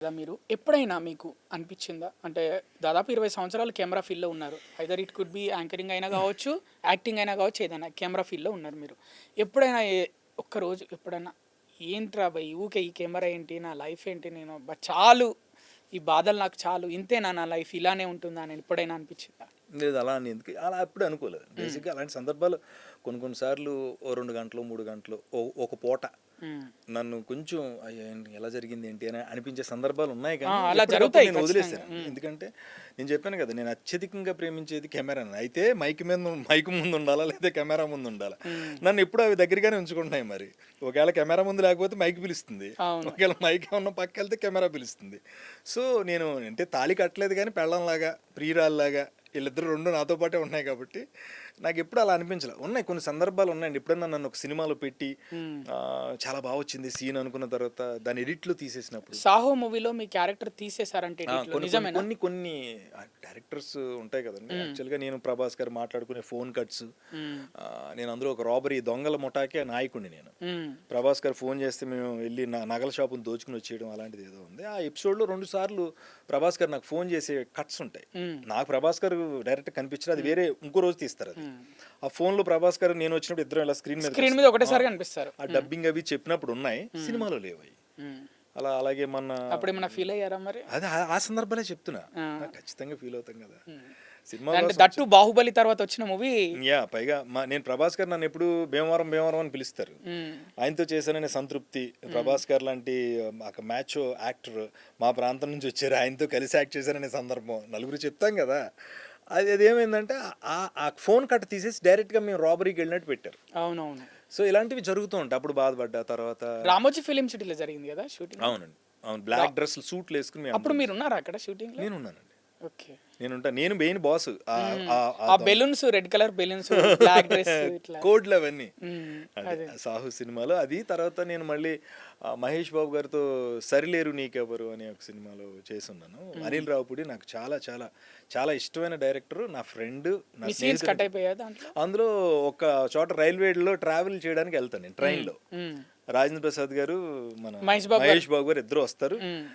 కదా మీరు ఎప్పుడైనా మీకు అనిపించిందా? అంటే దాదాపు 20 సంవత్సరాలు కెమెరా ఫీల్డ్‌లో ఉన్నారు. Either it could be anchoring అయినా కావచ్చు, యాక్టింగ్ అయినా కావచ్చు, ఏదైనా కెమెరా ఫీల్డ్‌లో ఉన్నారు మీరు. ఎప్పుడైనా ఒక్కరోజు ఎప్పుడైనా ఏంట్రా భయ్! ఊకే ఈ కెమెరా ఏంటి? నా లైఫ్ ఏంటి? నేను చాలు ఈ బాధలు నాకు చాలు. ఇంతేనా నా లైఫ్ ఇలానే ఉంటుందా అని ఎప్పుడైనా అనిపించిందా? లేదు అలా అని ఎందుకు అలా ఎప్పుడు అనుకోలేదు. బేసిక్గా అలాంటి సందర్భాలు కొన్ని సార్లు ఓ 2 గంటలు 3 గంటలు ఒక పూట హ్మ్. నన్ను కొంచెం అయ్యో ఎలా జరిగింది ఏంటి అని అనిపించే సందర్భాలు ఉన్నాయి. ఆ! కానీ అలా ఎప్పటికప్పుడు జరుగుతాయి నేను ఖచ్చితంగా. వదిలేసాను. హ్మ్. ఎందుకంటే నేను చెప్పాను కదా, నేను అత్యధికంగా ప్రేమించేది కెమెరాని. అయితే మైక్ ముందు ఉండాలా లేదా కెమెరా ముందు ఉండాలా, హ్మ్. నన్ను ఎప్పుడు అవి దగ్గరగానే ఉంచుకుంటున్నాయి. మరి ఒకవేళ కెమెరా ముందు లేకపోతే మైక్ పిలుస్తుంది, అవును. ఒకవేళ మైక్ ఏమన్నా పక్క వెళ్తే కెమెరా పిలుస్తుంది. సో నేను అంటే తాళి కట్టలేదు కానీ పెళ్ళంలాగా ప్రియురాల్లాగా వీళ్ళిద్దరు రెండు నాతో పాటే ఉన్నాయి కాబట్టి నాకు ఎప్పుడు అలా అనిపించలే. ఉన్నాయి కొన్ని సందర్భాలు ఉన్నాయండి. ఎప్పుడన్నా నన్ను ఒక సినిమాలో పెట్టి హ్మ్. చాలా బాగా వచ్చింది సీన్ అనుకున్న తర్వాత దాన్ని ఎడిట్లో తీసేసినప్పుడు 'సాహో' మూవీలో మీ క్యారెక్టర్ తీసేసారంట ఎడిట్‌లో కొన్ని కొన్ని నిజమేనా? కొన్ని కొన్ని డైరెక్టర్స్ ఉంటాయి కదండి. హ్మ్. యాక్చువల్గా నేను ప్రభాస్ గారు మాట్లాడుకునే ఫోన్ కట్స్, హ్మ్. నేను అందులో ఒక రాబరీ దొంగల ముఠాకే నాయకుడిని నేను. హ్మ్. ప్రభాస్ గారు ఫోన్ చేస్తే మేము వెళ్ళి నగల షాపును దోచుకుని వచ్చేయడం అలాంటిది ఏదో ఉంది. ఆ ఎపిసోడ్లో 2 సార్లు ప్రభాస్ గారు నాకు ఫోన్ చేసే కట్స్ ఉంటాయి. హ్మ్. నాకు ప్రభాస్ గారు డైరెక్ట్ కనిపించారు, అది వేరే ఇంకో రోజు తీస్తారు. అది హ్మ్. ఆ ఫోన్లో ప్రభాస్ గారు నేను వచ్చినప్పుడు ఇద్దరం ఇలా స్క్రీన్ స్క్రీన్ మీద మీద ఒకటేసారి కనిపిస్తారు. ఆ డబ్బింగ్ అవి చెప్పినప్పుడు ఉన్నాయి, సినిమాలో లేవు అవి. హ్మ్. అలాగే మన అప్పుడేమన్నా ఫీల్ అయ్యారా మరి? అదే ఆ సందర్భాలే చెప్తున్నా. ఆ! ఖచ్చితంగా ఫీల్ అవుతాం కదా హ్మ్. సినిమా అంటే కోసం దట్టు 'బాహుబలి' తర్వాత వచ్చిన మూవీ. పైగా నేను ప్రభాస్ గారు నన్ను ఎప్పుడు భీమవరం అని పిలుస్తారు. హ్మ్. ఆయనతో చేశాననే సంతృప్తి, ప్రభాస్ గారు లాంటి ఒక మ్యాచ్ యాక్టర్ మా ప్రాంతం నుంచి వచ్చారు, ఆయనతో కలిసి యాక్ట్ చేశాననే సందర్భం నలుగురు చెప్తాం కదా. అది ఏమైందంటే ఆ ఫోన్ కట్ తీసేసి డైరెక్ట్గా మేము రాబరీకి వెళ్ళినట్టు పెట్టారు. అవునవును. సో ఇలాంటివి జరుగుతూ ఉంటాయి. అప్పుడు బాధపడ్డా. తర్వాత 'రామోజీ ఫిలిం సిటీలో' జరిగింది కదా షూటింగ్? అవునండి, అవును, బ్లాక్ డ్రెస్సులు సూట్లు వేసుకుని మేము అప్పుడు మీరున్నారా అక్కడ షూటింగ్‌లో? నేనున్నానండి. ఓకే. నేను మెయిన్ బాస్. హ్మ్. ఆ balloons, red colour balloons, black dress ఇట్లా. కోడ్లు అవన్నీ. హ్మ్. అదే అదే. 'సాహు' సినిమాలో అది. తర్వాత నేను మళ్ళీ మహేష్ బాబు గారితో 'సరిలేరు నీకెవరు' అనే ఒక సినిమాలో చేసున్నాను. హ్మ్. అనిల్ రావుపూడి నాకు చాలా చాలా చాలా ఇష్టమైన డైరెక్టర్, నా ఫ్రెండ్, నా మీ సీన్స్ స్నేహితుడు. కట్ అయిపోయాయా దాంట్లో? అందులో ఒక చోట రైల్వేలో ట్రావెల్ చేయడానికి వెళ్తాను నేను హ్మ్. ట్రైన్లో. హ్మ్. రాజేంద్ర ప్రసాద్ గారు, మన మహేష్ బాబు గారు. మహేష్ బాబు గారు ఇద్దరు వస్తారు. హ్మ్.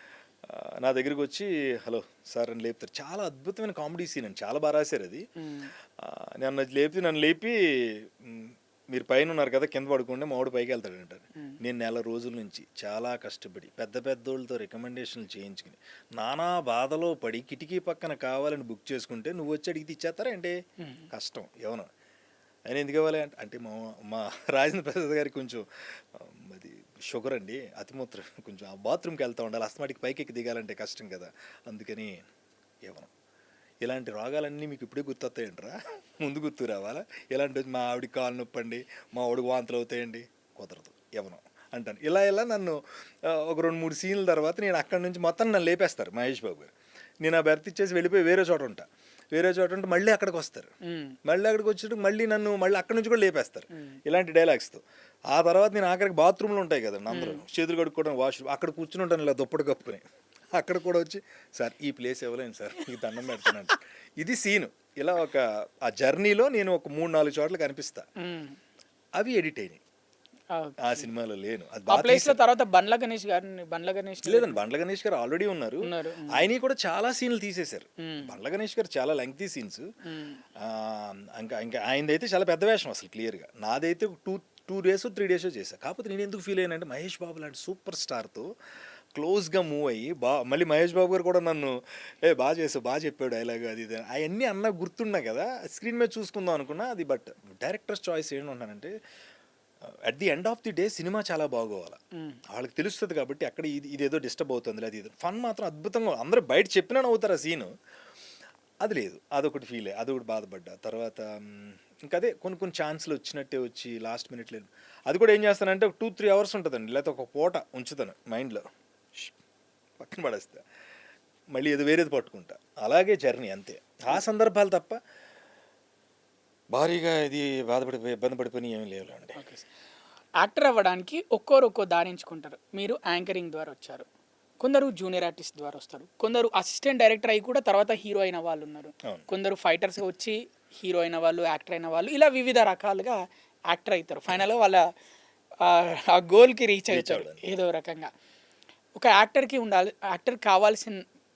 నా దగ్గరికి వచ్చి హలో సార్ అని లేపుతారు. చాలా అద్భుతమైన కామెడీ సీన్ అండి, చాలా బాగా రాశారు అది. హ్మ్. నన్ను లేపి "మ్, మీరు పైన ఉన్నారు కదా, కింద పడుకోండి, మావాడు పైకి వెళ్తాడు" అంటారు. హ్మ్. నేను నెల రోజుల నుంచి చాలా కష్టపడి పెద్దోళ్ళతో రికమెండేషన్లు చేయించుకుని నానా బాధలో పడి కిటికీ పక్కన కావాలని బుక్ చేసుకుంటే నువ్వు వచ్చి అడిగితే ఇచ్చేస్తారా ఏంటి? హ్మ్. కష్టం ఎవరు ఆయన ఎందుకు ఇవ్వాలి అంటే మా మా రాజేంద్ర ప్రసాద్ గారికి కొంచెం అది షుగర్ అండి, అతిమూత్రం, కొంచెం ఆ బాత్రూమ్కి వెళ్తూ ఉండాలి, అస్తమాటికి పైకి ఎక్కి దిగాలంటే కష్టం కదా, అందుకని ఇవ్వను. ఇలాంటి రోగాలన్నీ మీకు ఇప్పుడే గుర్తొస్తాయంట్రా, ముందు గుర్తు రావాలా? ఇలాంటి మా ఆవిడికి కాలు నొప్పండి, మా ఆవిడికి వాంతులు అవుతాయండి, కుదరదు, ఇవ్వను అంటాను. ఇలా నన్ను ఒక 2-3 సీన్ల తర్వాత నేను అక్కడి నుంచి మొత్తం నన్ను లేపేస్తారు మహేష్ బాబు గారు. నేను ఆ బెర్త్ ఇచ్చేసి వెళ్ళిపోయి వేరే చోట ఉంటే మళ్ళీ అక్కడికి వస్తారు. హ్మ్. మళ్ళీ అక్కడికి వచ్చేటప్పుడు నన్ను మళ్ళీ అక్కడి నుంచి కూడా లేపేస్తారు హ్మ్. ఇలాంటి డైలాగ్స్తో. ఆ తర్వాత నేను ఆఖరికి బాత్రూమ్లో ఉంటాయి కదండి, అందరూ హ్మ్. చేతులు కడుక్కోవడం, వాష్రూమ్, అక్కడ కూర్చుని ఉంటాను ఇలా దుప్పటి కప్పుకొని. అక్కడ కూడా వచ్చి సార్ ఈ ప్లేస్ ఇవ్వలేను సార్, మీకు దండం పెడతానంట. ఇది సీను. ఇలా ఆ జర్నీలో నేను ఒక 3-4 చోట్ల కనిపిస్తా. హ్మ్. అవి ఎడిట్ అయినాయి. ఆ ఓకే. సినిమాలో లేను, అది ఆ బాగా ప్లేస్‌లో తీశారు. తర్వాత బండ్ల గణేష్‌ని లేదండి, బండ్ల గణేష్ గారు ఆల్రెడీ ఉన్నారు. ఉన్నారు. హ్మ్. ఆయన కూడా చాలా సీన్లు తీసేశారు. హ్మ్. బండ్ల గణేష్ గారు చాలా లెంగ్తీ సీన్స్. హ్మ్. ఇంకా ఆయనదైతే చాలా పెద్ద వేషం అసలు క్లియర్గా. నాదైతే టూ డేస్ 3 డేస్ చేశాను. కాకపోతే నేను ఎందుకు ఫీల్ అయ్యానంటే మహేష్ బాబు లాంటి సూపర్ స్టార్తో క్లోజ్గా మూవ్ అయ్యి మళ్ళీ మహేష్ బాబు గారు కూడా నన్ను బాగా చేసావు, బాగా చెప్పాడు డైలాగ్, అది ఇది అవన్నీ అన్న గుర్తున్నా కదా, స్క్రీన్ మీద చూసుకుందాం అనుకున్నా అది. బట్ డైరెక్టర్స్ చాయిస్ ఏంటంటానంటే at the end of the day సినిమా చాలా బాగోవాలి, హ్మ్. వాళ్ళకి తెలుస్తుంది కాబట్టి అక్కడ ఇదేదో డిస్టర్బ్ అవుతుంది, అది ఇది. ఫన్ మాత్రం అద్భుతంగా అందరూ బయట చెప్పినా నవ్వుతారు ఆ సీను. అది లేదు, అదొకటి అదొకటి బాధపడ్డా. తర్వాత ఇంకా అదే కొన్ని ఛాన్స్లు వచ్చినట్టే వచ్చి లాస్ట్ మినిట్లో అది కూడా ఏం చేస్తానంటే ఒక 2-3 అవర్స్ ఉంటుందండి, లేకపోతే ఒక పూట ఉంచుతాను మైండ్లో, పక్కన పడేస్తా, మళ్ళీ ఏదో వేరేది పట్టుకుంటా. అలాగే జర్నీ అంతే. ఆ సందర్భాలు తప్ప భారీగా ఇది ఇబ్బంది పడిపోయి ఏమీ లేవులేండి. Okay sir. యాక్టర్ అవ్వడానికి ఒక్కోరు ఒక్కో దారి ఎంచుకుంటారు. మీరు యాంకరింగ్ ద్వారా వచ్చారు. కొందరు జూనియర్ ఆర్టిస్ట్ ద్వారా వస్తారు. కొందరు అసిస్టెంట్ డైరెక్టర్ అయ్యి కూడా తర్వాత హీరో అయిన వాళ్ళున్నారు. అవును. కొందరు ఫైటర్స్‌గా వచ్చి హీరో అయిన వాళ్ళు, యాక్టర్ అయిన వాళ్ళు ఇలా వివిధ రకాలుగా యాక్టర్ అయితారు. ఫైనల్‌గా వాళ్ళ ఆ గోల్‌కి రీచ్ అవుతారు అవ్వడానికి. ఏదో రకంగా. ఒక యాక్టర్కి ఉండాలి, యాక్టర్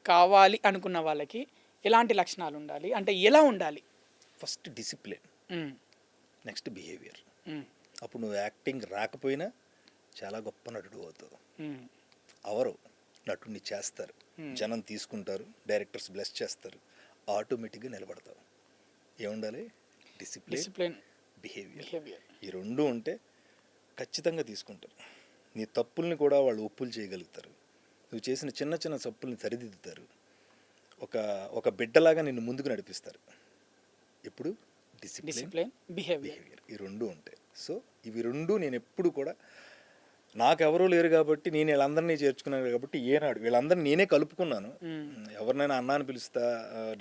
కావాలి అనుకున్న వాళ్ళకి ఎలాంటి లక్షణాలు ఉండాలి, అంటే ఎలా ఉండాలి? ఫస్ట్ డిసిప్లిన్, మ్మ్. Next behaviour. మ్మ్. అప్పుడు నువ్వు యాక్టింగ్ రాకపోయినా చాలా గొప్ప నటుడు అవుతావు. మ్మ్. అవరు నటుడిని చేస్తారు, జనం తీసుకుంటారు, డైరెక్టర్స్ బ్లెస్ చేస్తారు, ఆటోమేటిక్గా నిలబడతావు. ఏముండాలి? Discipline, behaviour. బిహేవియర్. ఈ రెండు ఉంటే ఖచ్చితంగా తీసుకుంటారు. నీ తప్పుల్ని కూడా వాళ్ళు ఒప్పులు చేయగలుగుతారు. నువ్వు చేసిన చిన్న చిన్న తప్పుల్ని సరిదిద్దుతారు. ఒక ఒక బిడ్డలాగా నిన్ను ముందుకు నడిపిస్తారు. ఇప్పుడు డిసిప్లిన్, బిహేవియర్. ఈ రెండు ఉంటాయి. సో ఇవి రెండు నేను ఎప్పుడు కూడా, నాకెవరూ లేరు కాబట్టి నేను వీళ్ళందరినీ చేర్చుకున్నాను కాబట్టి ఏనాడు వీళ్ళందరినీ నేనే కలుపుకున్నాను. ఎవరినైనా అన్నా అని పిలుస్తా,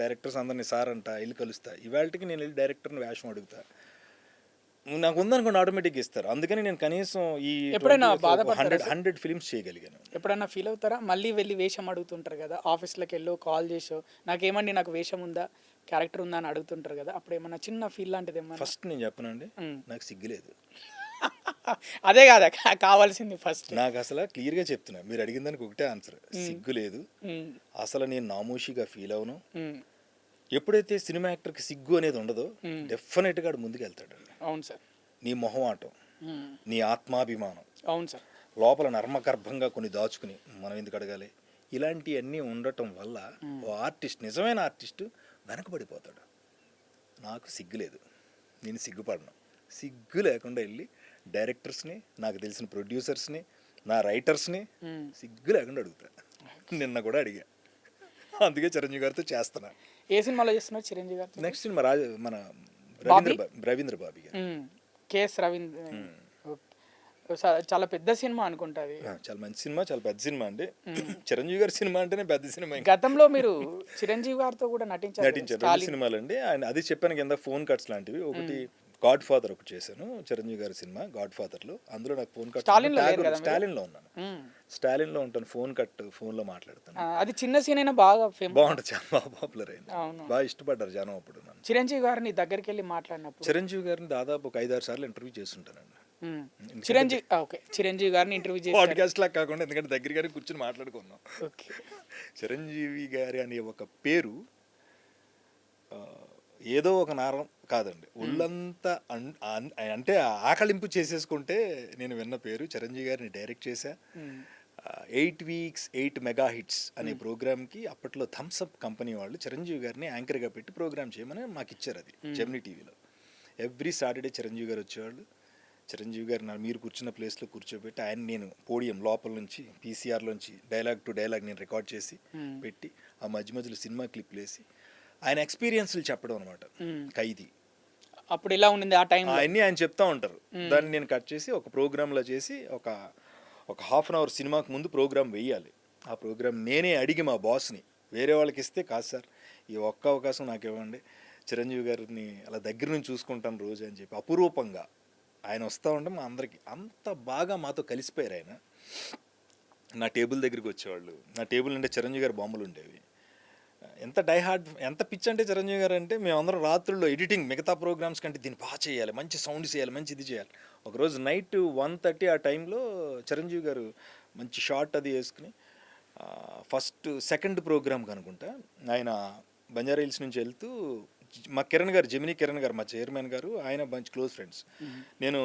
డైరెక్టర్స్ అందరినీ సార్ అంట, వెళ్ళి కలుస్తా. ఇవాళకి నేను వెళ్ళి డైరెక్టర్ని వేషం అడుగుతా, నాకు ఉందనుకోండి ఆటోమేటిక్గా ఇస్తారు. అందుకని నేను కనీసం ఈ ఎప్పుడైనా బాధపడతారా? 100 ఫిలిమ్స్ చేయగలిగాను. ఎప్పుడైనా ఫీల్ అవుతారా? మళ్ళీ వెళ్ళి వేషం అడుగుతుంటారు కదా, ఆఫీస్లోకి వెళ్ళో కాల్ చేసో, నాకేమండి నాకు వేషం ఉందా, క్యారెక్టర్ ఉందా అని అడుగుతుంటారు కదా, అప్పుడు ఏమన్నా చిన్న ఫీల్ లాంటిది ఏమన్నా? ఫస్ట్ నేను చెప్పనండి, నాకు సిగ్గులేదు. అదే కాదా కావాల్సింది ఫస్ట్. నాకు అసలు క్లియర్గా చెప్తున్నా, మీరు అడిగిన దానికి ఒకటే ఆన్సర్, సిగ్గు లేదు. అసలు నేను నామోషిగా ఫీల్ అవును. ఎప్పుడైతే సినిమా యాక్టర్కి సిగ్గు అనేది ఉండదో డెఫినెట్గా ఆడు ముందుకు వెళ్తాడు. అవును సార్. నీ మొహమాటం, నీ ఆత్మాభిమానం, అవును సార్, లోపల నర్మగర్భంగా కొన్ని దాచుకుని మనం ఎందుకు అడగాలి, ఇలాంటివన్నీ ఉండటం వల్ల ఓ ఆర్టిస్ట్, నిజమైన ఆర్టిస్టు వెనకబడిపోతాడు. నాకు సిగ్గు లేదు, నేను సిగ్గుపడను. సిగ్గు లేకుండా వెళ్ళి డైరెక్టర్స్ని, నాకు తెలిసిన ప్రొడ్యూసర్స్ని, నా రైటర్స్ని సిగ్గు లేకుండా అడుగుతా. నిన్న కూడా అడిగా, అందుకే చిరంజీవి గారితో చేస్తున్నా. ఏ సినిమాలో చేస్తున్నారు చిరంజీవి గారు? నెక్స్ట్ సినిమా మన రవీంద్ర బాబీ గారు, కేఎస్ రవీంద్ర. చాలా పెద్ద సినిమా అనుకుంటా అది. చాలా మంచి సినిమా, చాలా పెద్ద సినిమా అండి. చిరంజీవి గారి సినిమా అంటేనే పెద్ద సినిమా. గతంలో మీరు చిరంజీవి గారితో కూడా నటించారు. 2 సినిమాలు అండి. ఆయన అది చెప్పాను కింద, ఫోన్ కట్స్ లాంటివి. ఒకటి గాడ్ ఫాదర్ ఒకటి చేశాను, చిరంజీవి గారి సినిమా గాడ్ ఫాదర్లో. అందులో నాకు ఫోన్ కట్, స్టాలిన్లో ఉన్నాను. స్టాలిన్లో ఉంటాను, ఫోన్ కట్ ఫోన్లో మాట్లాడతాను. అది చిన్న సీన్ అయినా బాగా బాగుంటుంది, చాలా బాగా పాపులర్ అయింది, బాగా ఇష్టపడ్డారు జనం అప్పుడు నన్ను. చిరంజీవి గారిని దగ్గరికి వెళ్ళి మాట్లాడినప్పుడు, చిరంజీవి గారిని దాదాపు ఒక 5-6 సార్లు ఇంటర్వ్యూ చేస్తుంటానండి. చిరంజీవి గారిని ఇంటర్వ్యూ చేసి పాడ్కాస్ట్ లాగా కాకుండా, ఎందుకంటే దగ్గరగానే కూర్చొని మాట్లాడుకున్నాం. చిరంజీవి గారి అనే ఒక పేరు ఏదో ఒక నారం కాదండి, ఒళ్ళంతా అంటే ఆకలింపు చేసేసుకుంటే నేను విన్న పేరు. చిరంజీవి గారిని డైరెక్ట్ చేశా. 8 weeks 8 మెగా హిట్స్ అనే ప్రోగ్రామ్కి అప్పట్లో థమ్స్అప్ కంపెనీ వాళ్ళు చిరంజీవి గారిని యాంకర్గా పెట్టి ప్రోగ్రామ్ చేయమని మాకు ఇచ్చారు. అది జెమినీ టీవీలో. ఎవ్రీ సాటర్డే చిరంజీవి గారు వచ్చేవాళ్ళు. చిరంజీవి గారు మీరు కూర్చున్న ప్లేస్లో కూర్చోబెట్టి ఆయన, నేను పోడియం లోపల నుంచి పీసీఆర్లోంచి డైలాగ్ టు డైలాగ్ నేను రికార్డ్ చేసి పెట్టి, ఆ మధ్య మధ్యలో సినిమా క్లిప్లు వేసి ఆయన ఎక్స్పీరియన్స్లు చెప్పడం అనమాట. ఖైదీ అప్పుడు ఇలా ఉండింది ఆ టైం, అవన్నీ ఆయన చెప్తా ఉంటారు. దాన్ని నేను కట్ చేసి ఒక ప్రోగ్రాంలో చేసి, ఒక హాఫ్ అన్ అవర్ సినిమాకి ముందు ప్రోగ్రామ్ వేయాలి. ఆ ప్రోగ్రామ్ నేనే అడిగి మా బాస్ని, వేరే వాళ్ళకి ఇస్తే కాదు సార్, ఈ ఒక్క అవకాశం నాకు ఇవ్వండి, చిరంజీవి గారిని అలా దగ్గర నుంచి చూసుకుంటాను రోజు అని చెప్పి అపురూపంగా ఆయన వస్తూ ఉంటే మా అందరికి అంత బాగా మాతో కలిసిపోయారు. ఆయన నా టేబుల్ దగ్గరికి వచ్చేవాళ్ళు, నా టేబుల్ అంటే చిరంజీవి గారి బొమ్మలు ఉండేవి. ఎంత డైహార్డ్, ఎంత పిచ్ అంటే చిరంజీవి గారు అంటే, మేమందరం రాత్రుల్లో ఎడిటింగ్ మిగతా ప్రోగ్రామ్స్ కంటే దీన్ని బాగా చేయాలి, మంచి సౌండ్ చేయాలి, మంచి ఇది చేయాలి. ఒకరోజు నైట్ 1:30 ఆ టైంలో చిరంజీవి గారు మంచి షార్ట్ అది వేసుకుని, సెకండ్ ప్రోగ్రామ్కి అనుకుంటా, ఆయన బంజారా హిల్స్ నుంచి వెళ్తూ, మా కిరణ్ గారు, జెమినీ కిరణ్ గారు, మా చైర్మన్ గారు, ఆయన మంచి క్లోజ్ ఫ్రెండ్స్. నేను